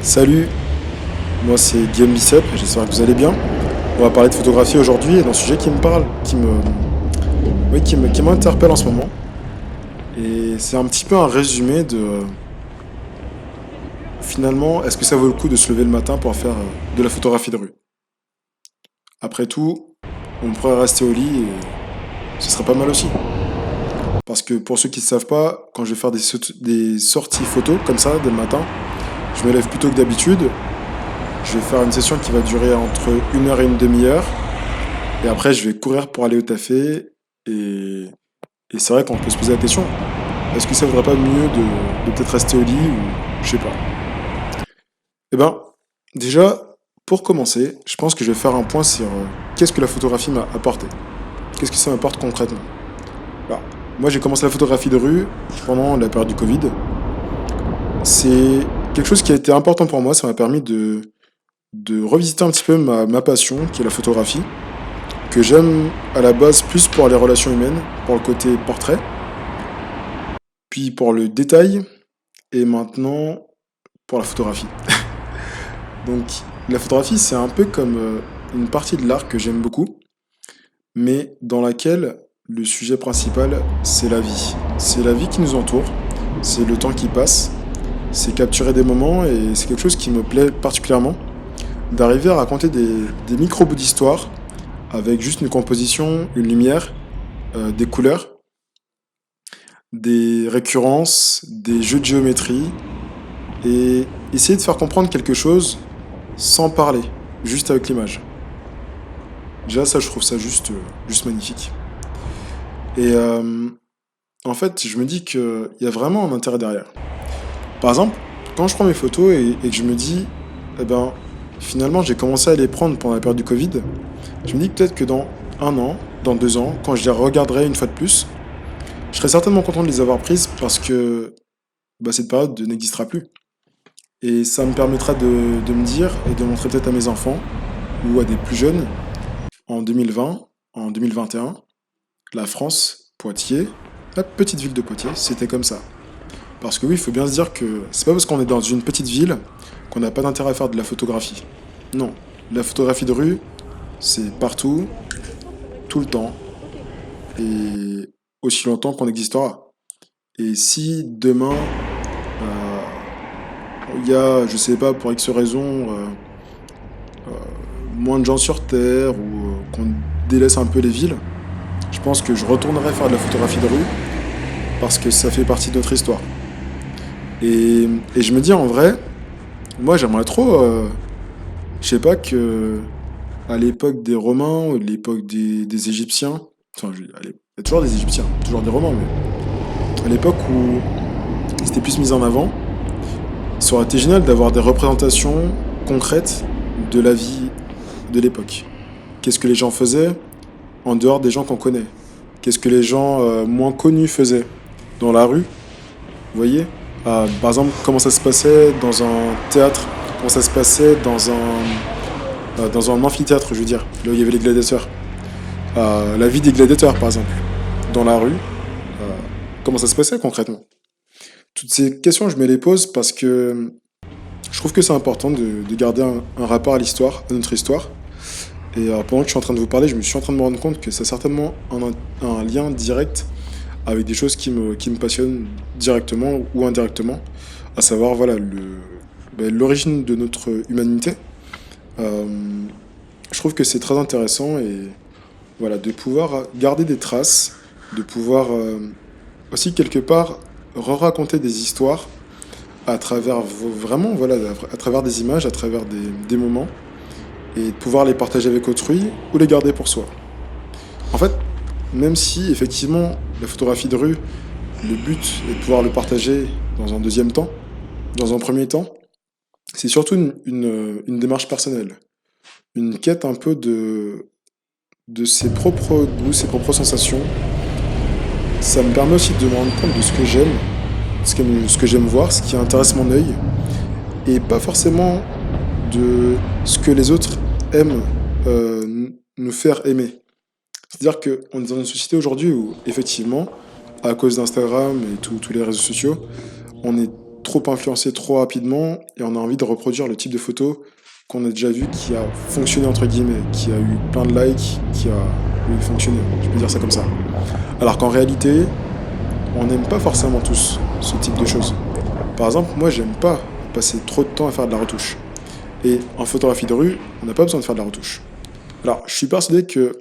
Salut, moi c'est Guillaume Bicep, j'espère que vous allez bien. On va parler de photographie aujourd'hui et d'un sujet qui me parle, qui m'interpelle en ce moment. Et c'est un petit peu un résumé de finalement, est-ce que ça vaut le coup de se lever le matin pour faire de la photographie de rue? Après tout, on pourrait rester au lit et ce serait pas mal aussi. Parce que pour ceux qui ne savent pas, quand je vais faire des sorties photos comme ça dès le matin, je me lève plus tôt que d'habitude. Je vais faire une session qui va durer entre une heure et une demi-heure. Et après, je vais courir pour aller au café. Et, et c'est vrai qu'on peut se poser la question, est-ce que ça vaudrait pas mieux de peut-être rester au lit ou je sais pas. Eh ben, déjà, pour commencer, je pense que je vais faire un point sur qu'est-ce que la photographie m'a apporté. Qu'est-ce que ça m'apporte concrètement. Bah, moi, j'ai commencé la photographie de rue pendant la période du Covid. C'est quelque chose qui a été important pour moi. Ça m'a permis de revisiter un petit peu ma passion, qui est la photographie, que j'aime à la base plus pour les relations humaines, pour le côté portrait, puis pour le détail, et maintenant pour la photographie. Donc la photographie, c'est un peu comme une partie de l'art que j'aime beaucoup, mais dans laquelle le sujet principal, c'est la vie. C'est la vie qui nous entoure, c'est le temps qui passe, c'est capturer des moments, et c'est quelque chose qui me plaît particulièrement, d'arriver à raconter des micro-bouts d'histoire avec juste une composition, une lumière, des couleurs, des récurrences, des jeux de géométrie, et essayer de faire comprendre quelque chose sans parler, juste avec l'image. Déjà, ça, je trouve ça juste magnifique. Et en fait, je me dis qu'il y a vraiment un intérêt derrière. Par exemple, quand je prends mes photos et que je me dis, eh ben, finalement, j'ai commencé à les prendre pendant la période du Covid, je me dis que peut-être que dans un an, dans 2 ans, quand je les regarderai une fois de plus, je serai certainement content de les avoir prises parce que bah, cette période n'existera plus. Et ça me permettra de me dire et de montrer peut-être à mes enfants ou à des plus jeunes, en 2020, en 2021, la France, Poitiers, la petite ville de Poitiers, c'était comme ça. Parce que oui, il faut bien se dire que c'est pas parce qu'on est dans une petite ville qu'on n'a pas d'intérêt à faire de la photographie. Non, la photographie de rue, c'est partout, tout le temps, et aussi longtemps qu'on existera. Et si demain, il y a, je sais pas, pour X raison, moins de gens sur Terre ou qu'on délaisse un peu les villes, je pense que je retournerai faire de la photographie de rue parce que ça fait partie de notre histoire. Et je me dis en vrai, moi j'aimerais trop, je sais pas, que à l'époque des Romains ou de l'époque des Égyptiens, enfin, il y a toujours des Égyptiens, toujours des Romains, mais à l'époque où c'était plus mis en avant, ça aurait été génial d'avoir des représentations concrètes de la vie de l'époque. Qu'est-ce que les gens faisaient en dehors des gens qu'on connaît? Qu'est-ce que les gens moins connus faisaient dans la rue? Vous voyez? Par exemple, comment ça se passait dans un théâtre? Comment ça se passait dans un amphithéâtre, je veux dire, là où il y avait les gladiateurs? La vie des gladiateurs, par exemple, dans la rue, comment ça se passait concrètement? Toutes ces questions, je me les pose parce que je trouve que c'est important de garder un rapport à l'histoire, à notre histoire. Et pendant que je suis en train de vous parler, je me suis en train de me rendre compte que c'est certainement un lien direct avec des choses qui me passionnent directement ou indirectement, à savoir voilà l'origine de notre humanité. Euh, je trouve que c'est très intéressant et voilà de pouvoir garder des traces, de pouvoir aussi quelque part re-raconter des histoires à travers vraiment voilà à travers des images, à travers des moments et de pouvoir les partager avec autrui ou les garder pour soi. En fait, même si effectivement la photographie de rue, le but est de pouvoir le partager dans un deuxième temps, dans un premier temps, c'est surtout une démarche personnelle, une quête un peu de ses propres goûts, ses propres sensations. Ça me permet aussi de me rendre compte de ce que j'aime, ce que j'aime voir, ce qui intéresse mon œil, et pas forcément de ce que les autres aiment nous faire aimer. C'est-à-dire qu'on est dans une société aujourd'hui où, effectivement, à cause d'Instagram et tous les réseaux sociaux, on est trop influencer trop rapidement et on a envie de reproduire le type de photo qu'on a déjà vu qui a fonctionné entre guillemets, qui a eu plein de likes, qui a oui, fonctionné, je peux dire ça comme ça. Alors qu'en réalité, on n'aime pas forcément tous ce type de choses. Par exemple, moi j'aime pas passer trop de temps à faire de la retouche. Et en photographie de rue, on n'a pas besoin de faire de la retouche. Alors, je suis persuadé qu'il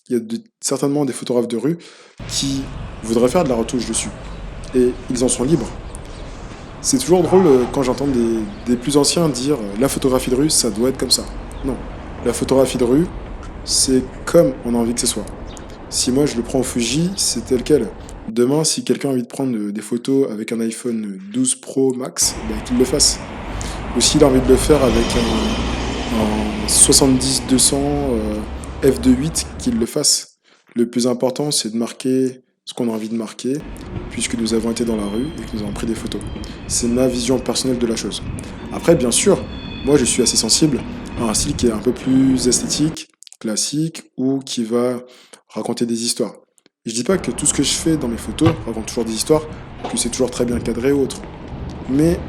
y a certainement des photographes de rue qui voudraient faire de la retouche dessus. Et ils en sont libres. C'est toujours drôle quand j'entends des plus anciens dire la photographie de rue, ça doit être comme ça. Non. La photographie de rue, c'est comme on a envie que ce soit. Si moi je le prends au Fuji, c'est tel quel. Demain, si quelqu'un a envie de prendre des photos avec un iPhone 12 Pro Max, ben, qu'il le fasse. Ou s'il a envie de le faire avec un 70-200 f2.8, qu'il le fasse. Le plus important, c'est de marquer ce qu'on a envie de marquer, puisque nous avons été dans la rue et que nous avons pris des photos. C'est ma vision personnelle de la chose. Après, bien sûr, moi je suis assez sensible à un style qui est un peu plus esthétique, classique, ou qui va raconter des histoires. Je dis pas que tout ce que je fais dans mes photos raconte toujours des histoires, que c'est toujours très bien cadré ou autre. Mais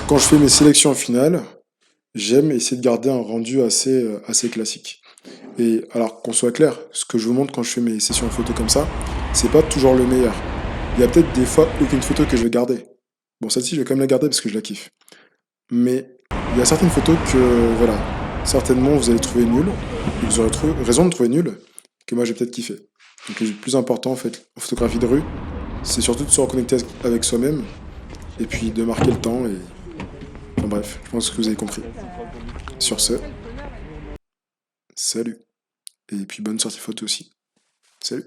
quand je fais mes sélections finales, j'aime essayer de garder un rendu assez classique. Et alors qu'on soit clair, ce que je vous montre quand je fais mes sessions photo comme ça, c'est pas toujours le meilleur. Il y a peut-être des fois aucune photo que je vais garder. Bon, celle-ci, je vais quand même la garder parce que je la kiffe. Mais il y a certaines photos que, voilà, certainement vous allez trouver nulles, et vous aurez raison de trouver nulles, que moi j'ai peut-être kiffé. Donc le plus important en fait, en photographie de rue, c'est surtout de se reconnecter avec soi-même, et puis de marquer le temps, et enfin bref, je pense que vous avez compris. Sur ce, salut. Et puis bonne sortie photo aussi. Salut.